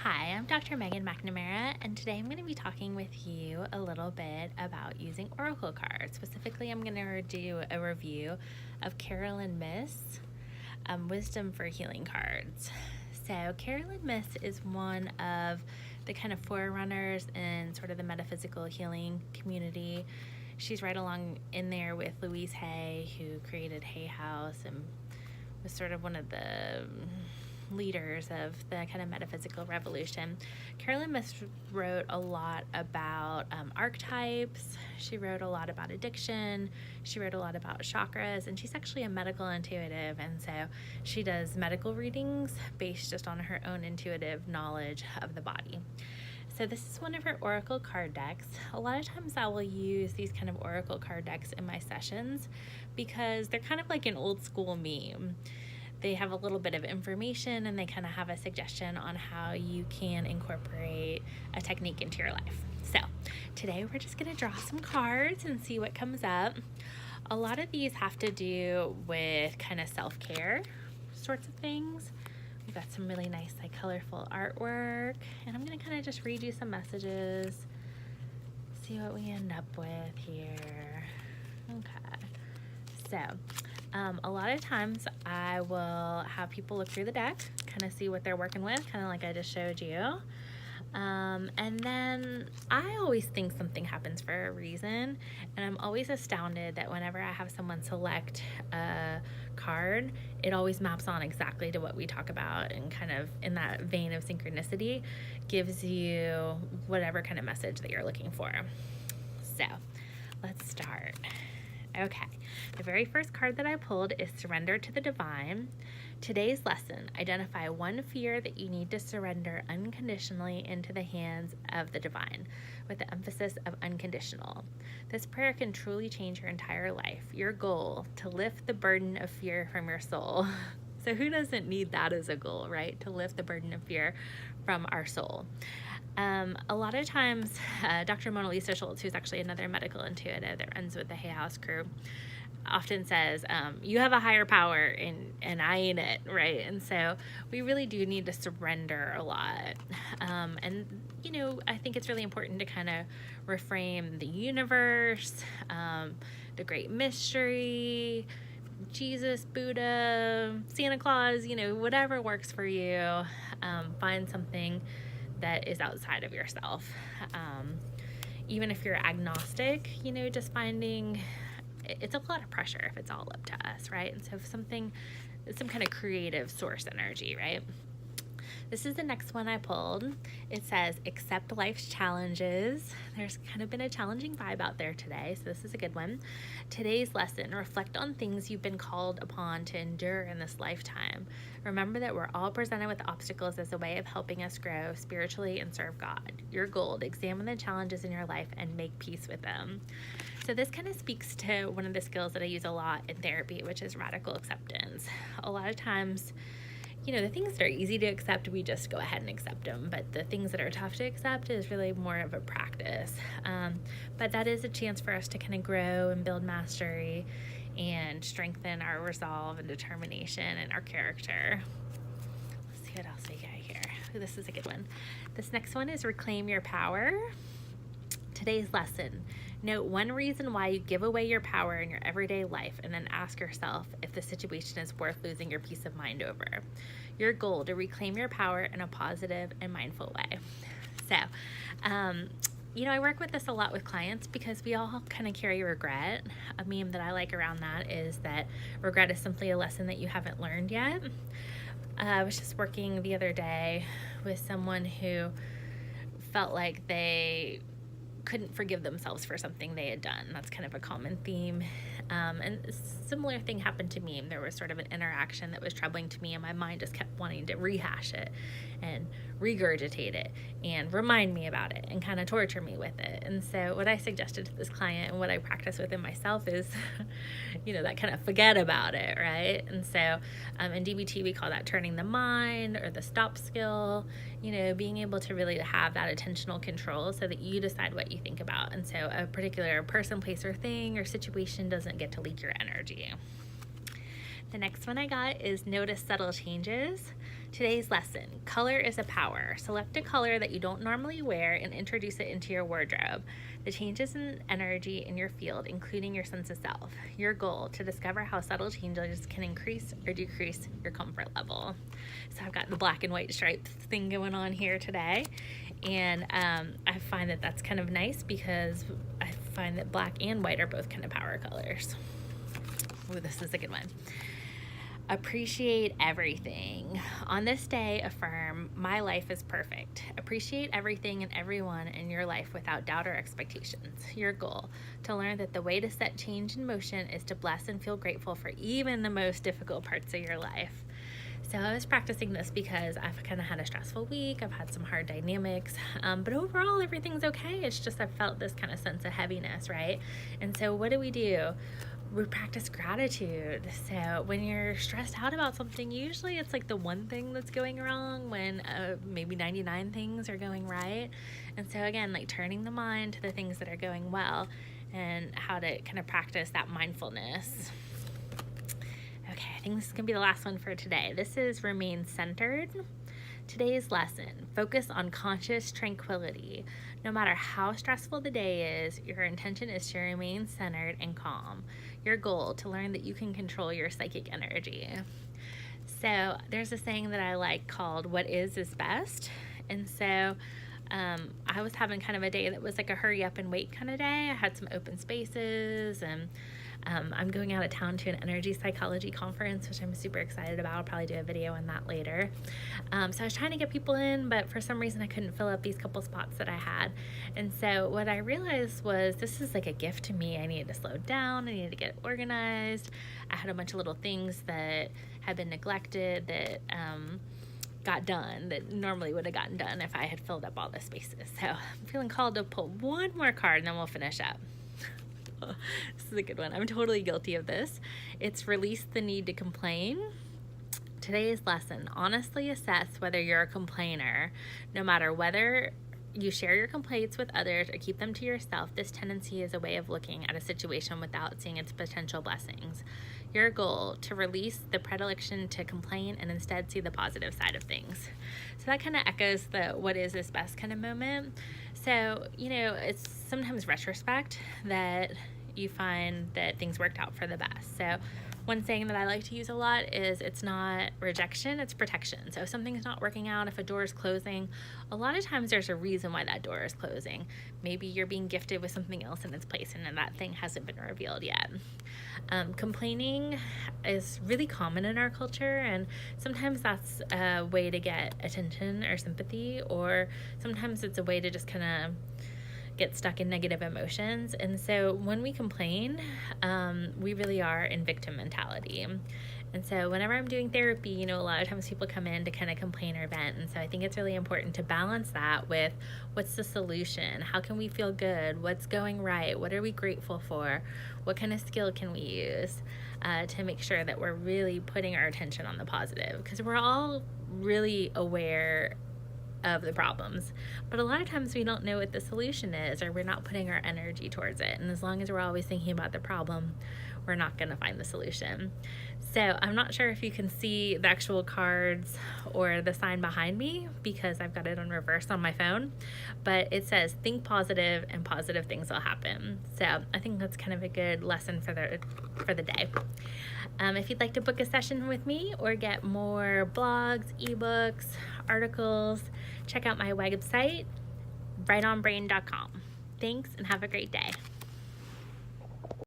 Hi, I'm Dr. Megan McNamara, and today I'm going to be talking with you a little bit about using oracle cards. Specifically, I'm going to do a review of Carolyn Myss Wisdom for Healing cards. So, Carolyn Myss is one of the kind of forerunners in sort of the metaphysical healing community. She's right along in there with Louise Hay, who created Hay House and was sort of one of the leaders of the kind of metaphysical revolution. Carolyn Myss wrote a lot about archetypes. She wrote a lot about addiction. She wrote a lot about chakras, and she's actually a medical intuitive, and so she does medical readings based just on her own intuitive knowledge of the body. So this is one of her oracle card decks. A lot of times I will use these kind of oracle card decks in my sessions because they're kind of like an old school meme. They have a little bit of information and they kind of have a suggestion on how you can incorporate a technique into your life. So today we're just going to draw some cards and see what comes up. A lot of these have to do with kind of self-care sorts of things. We've got some really nice like colorful artwork, and I'm going to kind of just read you some messages, see what we end up with here. Okay. So a lot of times I will have people look through the deck, kind of see what they're working with, kind of like I just showed you. And then I always think something happens for a reason, and I'm always astounded that whenever I have someone select a card, it always maps on exactly to what we talk about, and kind of in that vein of synchronicity gives you whatever kind of message that you're looking for. So let's start. Okay, the very first card that I pulled is Surrender to the Divine. Today's lesson: identify one fear that you need to surrender unconditionally into the hands of the divine, with the emphasis of unconditional. This prayer can truly change your entire life. Your goal: to lift the burden of fear from your soul. So who doesn't need that as a goal, right? To lift the burden of fear from our soul. A lot of times, Dr. Mona Lisa Schultz, who's actually another medical intuitive that runs with the Hay House crew, often says, you have a higher power and I ain't it, right? And so we really do need to surrender a lot. And, you know, I think it's really important to kind of reframe the universe, the great mystery, Jesus, Buddha, Santa Claus, you know, whatever works for you. Find something that is outside of yourself. Even if you're agnostic, you know, just finding, it's a lot of pressure if it's all up to us, right? And so if something, some kind of creative source energy, right? This is the next one I pulled. It says, accept life's challenges. There's kind of been a challenging vibe out there today, so this is a good one. Today's lesson: reflect on things you've been called upon to endure in this lifetime. Remember that we're all presented with obstacles as a way of helping us grow spiritually and serve God. Your goal: examine the challenges in your life and make peace with them. So this kind of speaks to one of the skills that I use a lot in therapy, which is radical acceptance. A lot of times, you know, the things that are easy to accept, we just go ahead and accept them. But the things that are tough to accept is really more of a practice. But that is a chance for us to kind of grow and build mastery and strengthen our resolve and determination and our character. Let's see what else we got here. Ooh, this is a good one. This next one is reclaim your power. Today's lesson: note one reason why you give away your power in your everyday life, and then ask yourself if the situation is worth losing your peace of mind over. Your goal: to reclaim your power in a positive and mindful way. So, you know, I work with this a lot with clients because we all kind of carry regret. A meme that I like around that is that regret is simply a lesson that you haven't learned yet. I was just working the other day with someone who felt like they couldn't forgive themselves for something they had done. That's kind of a common theme. And a similar thing happened to me. There was sort of an interaction that was troubling to me, and my mind just kept wanting to rehash it and regurgitate it and remind me about it and kind of torture me with it. And so what I suggested to this client and what I practice within myself is, you know, that kind of forget about it, right? And so in DBT, we call that turning the mind, or the stop skill, you know, being able to really have that attentional control so that you decide what you think about. And so a particular person, place, or thing or situation doesn't get to leak your energy. The next one I got is notice subtle changes. Today's lesson, color is a power. Select a color that you don't normally wear and introduce it into your wardrobe. The changes in energy in your field, including your sense of self. Your goal, to discover how subtle changes can increase or decrease your comfort level. So I've got the black and white stripes thing going on here today. And I find that that's kind of nice because I find that black and white are both kind of power colors. Oh, this is a good one. Appreciate everything. On this day, affirm, my life is perfect. Appreciate everything and everyone in your life without doubt or expectations. Your goal, to learn that the way to set change in motion is to bless and feel grateful for even the most difficult parts of your life. So I was practicing this because I've kind of had a stressful week. I've had some hard dynamics, but overall everything's okay. It's just I've felt this kind of sense of heaviness, right? And so what do? We practice gratitude. So when you're stressed out about something, usually it's like the one thing that's going wrong when maybe 99 things are going right. And so again, like turning the mind to the things that are going well and how to kind of practice that mindfulness. Okay, I think this is gonna be the last one for today. This is remain centered. Today's lesson, focus on conscious tranquility. No matter how stressful the day is, your intention is to remain centered and calm. Your goal, to learn that you can control your psychic energy. So there's a saying that I like called, what is best. And so I was having kind of a day that was like a hurry up and wait kind of day. I had some open spaces, and I'm going out of town to an energy psychology conference, which I'm super excited about. I'll probably do a video on that later. So I was trying to get people in, but for some reason I couldn't fill up these couple spots that I had. And so what I realized was this is like a gift to me. I needed to slow down. I needed to get organized. I had a bunch of little things that had been neglected that got done that normally would have gotten done if I had filled up all the spaces. So I'm feeling called to pull one more card and then we'll finish up. This is a good one. I'm totally guilty of this. It's release the need to complain. Today's lesson, honestly assess whether you're a complainer. No matter whether you share your complaints with others or keep them to yourself, this tendency is a way of looking at a situation without seeing its potential blessings. Your goal, to release the predilection to complain and instead see the positive side of things. So that kind of echoes the what is this best kind of moment. So, it's sometimes retrospect that you find that things worked out for the best. So one saying that I like to use a lot is it's not rejection, it's protection. So if something's not working out, if a door is closing, a lot of times there's a reason why that door is closing. Maybe you're being gifted with something else in its place and that thing hasn't been revealed yet. Complaining is really common in our culture, and sometimes that's a way to get attention or sympathy, or sometimes it's a way to just kind of get stuck in negative emotions. And so when we complain, we really are in victim mentality. And so whenever I'm doing therapy, a lot of times people come in to kind of complain or vent. And so I think it's really important to balance that with what's the solution? How can we feel good? What's going right? What are we grateful for? What kind of skill can we use to make sure that we're really putting our attention on the positive? Because we're all really aware of the problems, but a lot of times we don't know what the solution is, or we're not putting our energy towards it. And as long as we're always thinking about the problem, we're not going to find the solution. So I'm not sure if you can see the actual cards or the sign behind me because I've got it on reverse on my phone, but it says think positive and positive things will happen. So I think that's kind of a good lesson for the day. If you'd like to book a session with me or get more blogs, ebooks, articles, check out my website, rightonbrain.com. Thanks and have a great day.